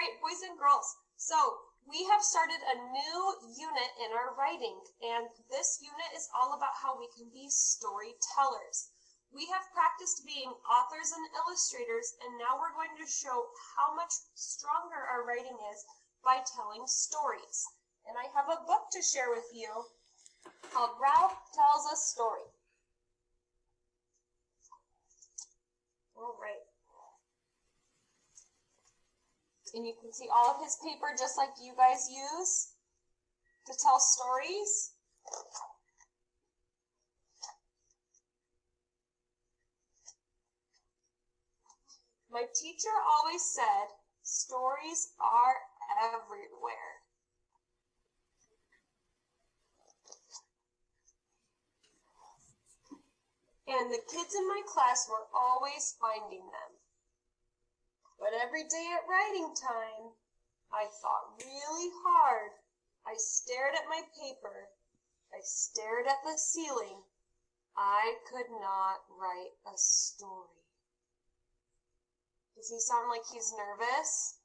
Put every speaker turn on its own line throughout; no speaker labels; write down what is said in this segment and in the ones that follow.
right, boys and girls. So we have started a new unit in our writing, and this unit is all about how we can be storytellers. We have practiced being authors and illustrators, and now we're going to show how much stronger our writing is by telling stories. And I have a book to share with you called Ralph Tells a Story. All right. And you can see all of his paper just like you guys use to tell stories. My teacher always said, stories are everywhere. And the kids in my class were always finding them. But every day at writing time, I thought really hard. I stared at my paper. I stared at the ceiling. I could not write a story. Does he sound like he's nervous?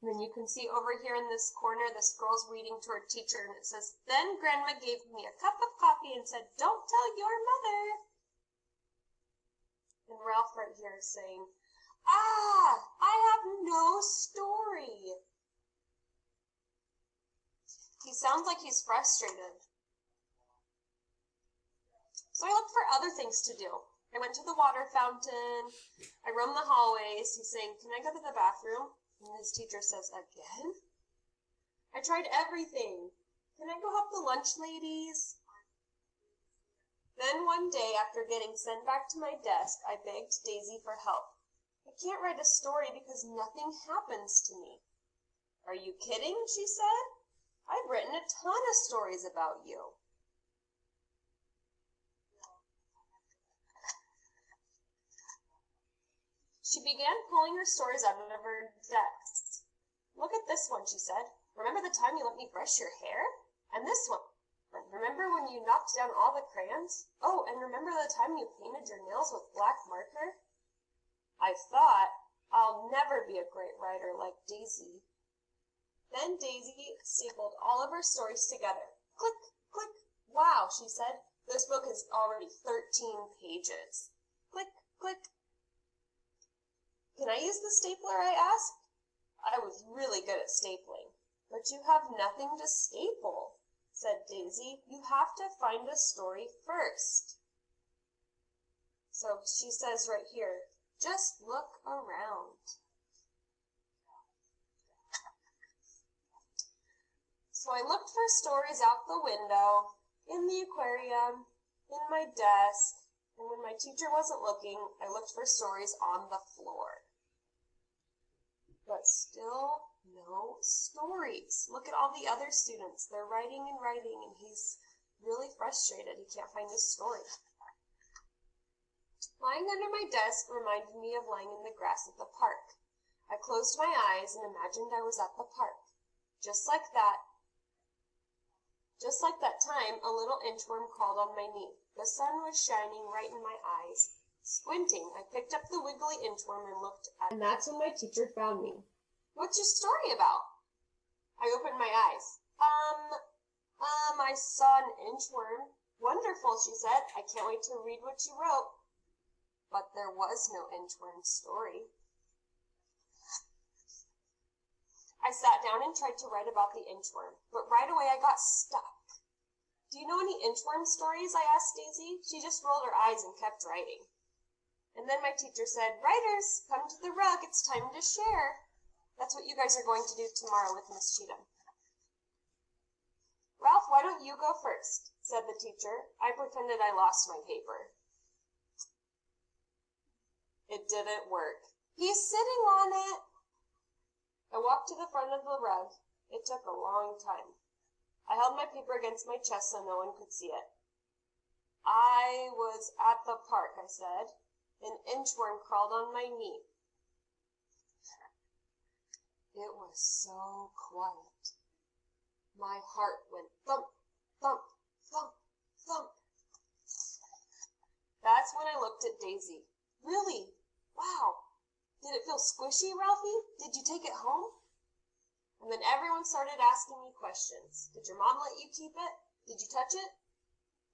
And then you can see over here in this corner, this girl's reading to her teacher, and it says, "Then Grandma gave me a cup of coffee and said, 'Don't tell your mother.'" And Ralph right here is saying, I have no story." He sounds like he's frustrated. So I looked for other things to do. I went to the water fountain. I roamed the hallways. He's saying, "Can I go to the bathroom?" And his teacher says, "Again?" I tried everything. "Can I go help the lunch ladies?" Then one day, after getting sent back to my desk, I begged Daisy for help. "I can't write a story because nothing happens to me." "Are you kidding?" she said. "I've written a ton of stories about you." She began pulling her stories out of her desk. "Look at this one," she said. "Remember the time you let me brush your hair? And this one. Remember when you knocked down all the crayons? Oh, and remember the time you painted your nails with black marker?" I thought, I'll never be a great writer like Daisy. Then Daisy stapled all of her stories together. Click, click. "Wow," she said. "This book is already 13 pages. Click, click." "Can I use the stapler?" I asked. I was really good at stapling. "But you have nothing to staple," said Daisy. "You have to find a story first." So she says right here, just look around. So I looked for stories out the window, in the aquarium, in my desk, and when my teacher wasn't looking, I looked for stories on the floor. But still no stories. Look at all the other students. They're writing and writing, and he's really frustrated. He can't find his story. Lying under my desk reminded me of lying in the grass at the park. I closed my eyes and imagined I was at the park. Just like that time, a little inchworm crawled on my knee. The sun was shining right in my eyes. Squinting, I picked up the wiggly inchworm and looked at it. And that's when my teacher found me. "What's your story about?" I opened my eyes. I saw an inchworm." "Wonderful," she said. "I can't wait to read what you wrote." But there was no inchworm story. I sat down and tried to write about the inchworm, but right away I got stuck. "Do you know any inchworm stories?" I asked Daisy. She just rolled her eyes and kept writing. And then my teacher said, "Writers, come to the rug. It's time to share." That's what you guys are going to do tomorrow with Miss Cheatham. "Ralph, why don't you go first?" said the teacher. I pretended I lost my paper. It didn't work. "He's sitting on it." I walked to the front of the rug. It took a long time. I held my paper against my chest so no one could see it. "I was at the park," I said. "An inchworm crawled on my knee." It was so quiet. My heart went thump, thump, thump, thump. That's when I looked at Daisy. Really? Wow. Did it feel squishy, Ralphie? Did you take it home? And then everyone started asking me questions. Did your mom let you keep it? Did you touch it?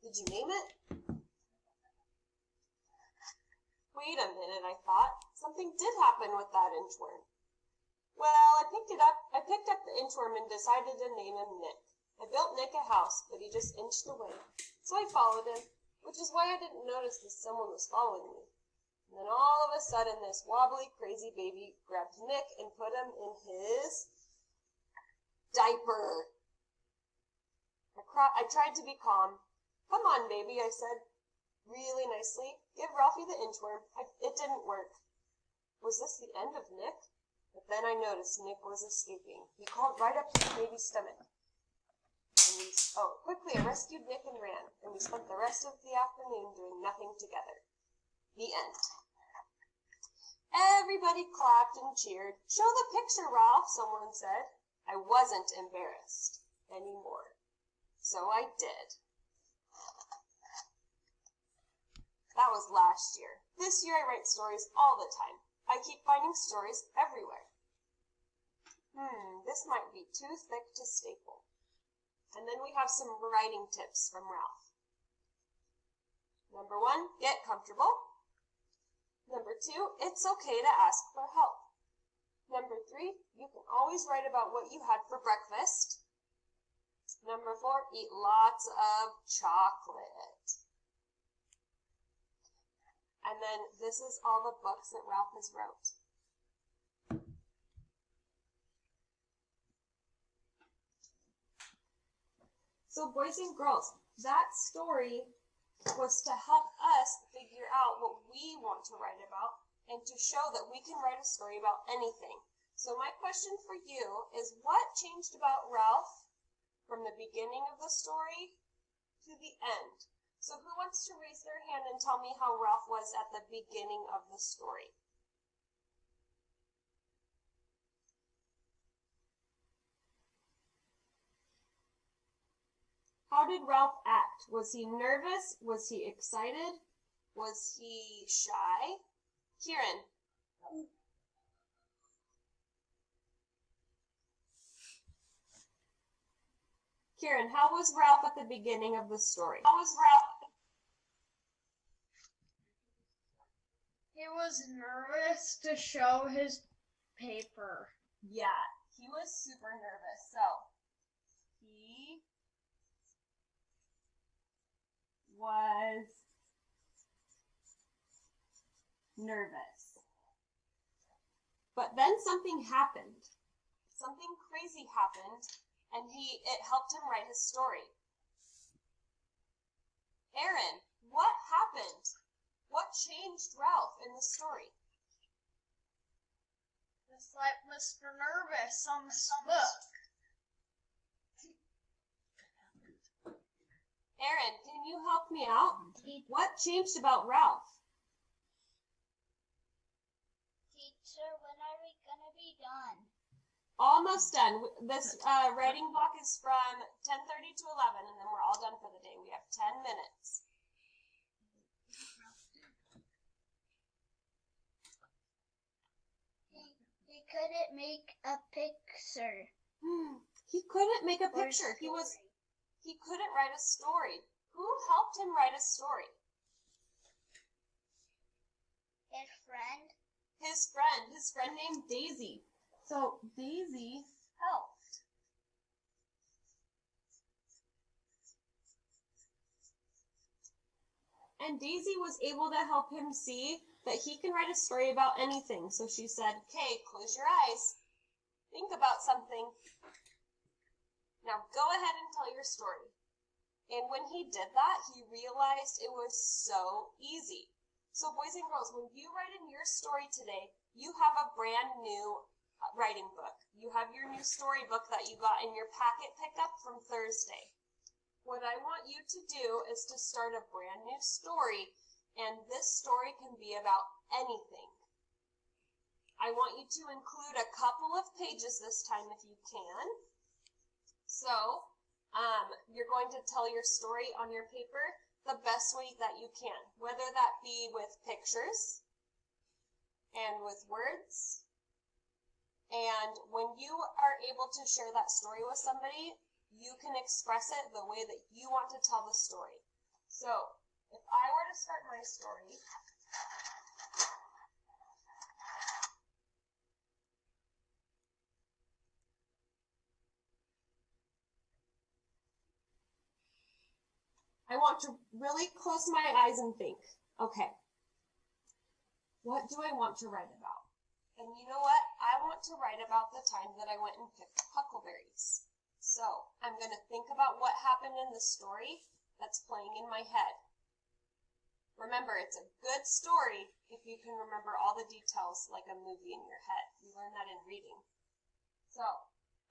Did you name it? Wait a minute, I thought. Something did happen with that inchworm. Well, I picked up the inchworm and decided to name him Nick. I built Nick a house, but he just inched away. So I followed him, which is why I didn't notice that someone was following me. And then all of a sudden, this wobbly, crazy baby grabbed Nick and put him in his diaper. I tried to be calm. Come on, baby, I said really nicely. Give Ralphie the inchworm. It didn't work. Was this the end of Nick? But then I noticed Nick was escaping. He crawled right up to the baby's stomach. Quickly I rescued Nick and ran, and we spent the rest of the afternoon doing nothing together. The end. Everybody clapped and cheered. Show the picture, Ralph, someone said. I wasn't embarrassed anymore. So I did. That was last year. This year I write stories all the time. I keep finding stories everywhere. This might be too thick to staple. And then we have some writing tips from Ralph. Number 1, get comfortable. Number 2, it's okay to ask for help. Number 3, you can always write about what you had for breakfast. Number 4, eat lots of chocolate. And then this is all the books that Ralph has wrote. So boys and girls, that story was to help us figure out what we want to write about and to show that we can write a story about anything. So my question for you is, what changed about Ralph from the beginning of the story to the end? So who wants to raise their hand and tell me how Ralph was at the beginning of the story? How did Ralph act? Was he nervous? Was he excited? Was he shy? Kieran. Kieran, how was Ralph at the beginning of the story? How was Ralph?
He was nervous to show his paper.
Yeah, he was super nervous. So, he was nervous. But then something happened. Something crazy happened, and it helped him write his story. Aaron, what happened? What changed Ralph in the story?
Just like Mr. Nervous on the book.
Aaron, can you help me out? What changed about Ralph?
Teacher, when are we gonna be done?
Almost done. This writing block is from 10:30 to 11, and then we're all done for the day. We have 10 minutes.
He couldn't make a picture.
He couldn't make a picture. He couldn't write a story. Who helped him write a story?
His friend.
His friend named Daisy. So Daisy helped. And Daisy was able to help him see that he can write a story about anything. So she said, "Okay, close your eyes. Think about something. Now go ahead and tell your story." And when he did that, he realized it was so easy. So boys and girls, when you write in your story today, you have a brand new writing book. You have your new storybook that you got in your packet pickup from Thursday. What I want you to do is to start a brand new story, and this story can be about anything. I want you to include a couple of pages this time if you can. So, you're going to tell your story on your paper. the best way that you can, whether that be with pictures and with words. And when you are able to share that story with somebody, you can express it the way that you want to tell the story. So, if I were to start my story, I want to really close my eyes and think, okay, what do I want to write about? And you know what? I want to write about the time that I went and picked huckleberries. So I'm going to think about what happened in the story that's playing in my head. Remember, it's a good story if you can remember all the details like a movie in your head. You learn that in reading. So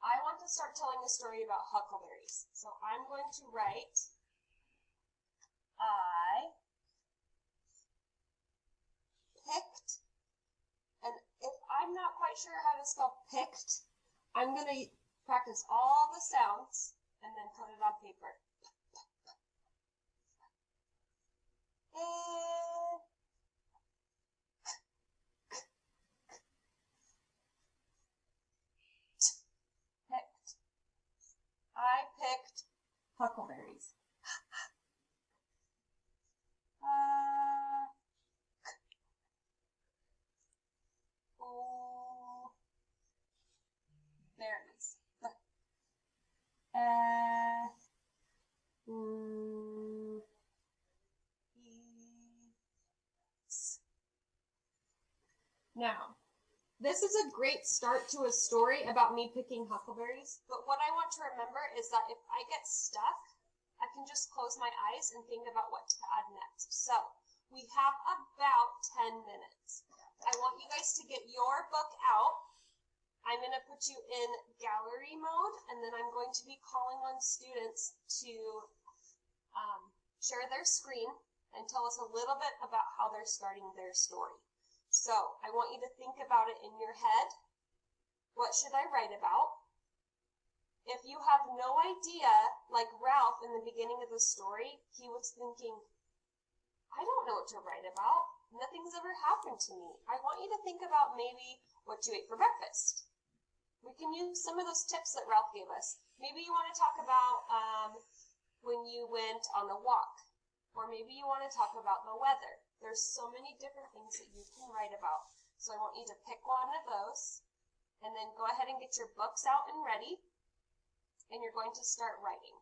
I want to start telling a story about huckleberries. So I'm going to write, I picked, and if I'm not quite sure how to spell picked, I'm going to practice all the sounds and then put it on paper. Picked. I picked huckleberries. Berries. Now, this is a great start to a story about me picking huckleberries, but what I want to remember is that if I get stuck, I can just close my eyes and think about what to add next. So, we have about 10 minutes. I want you guys to get your book out. I'm going to put you in gallery mode, and then I'm going to be calling on students to share their screen and tell us a little bit about how they're starting their story. So I want you to think about it in your head. What should I write about? If you have no idea, like Ralph in the beginning of the story, he was thinking, I don't know what to write about. Nothing's ever happened to me. I want you to think about maybe what you ate for breakfast. We can use some of those tips that Ralph gave us. Maybe you want to talk about when you went on a walk, or maybe you want to talk about the weather. There's so many different things that you can write about. So I want you to pick one of those, and then go ahead and get your books out and ready, and you're going to start writing.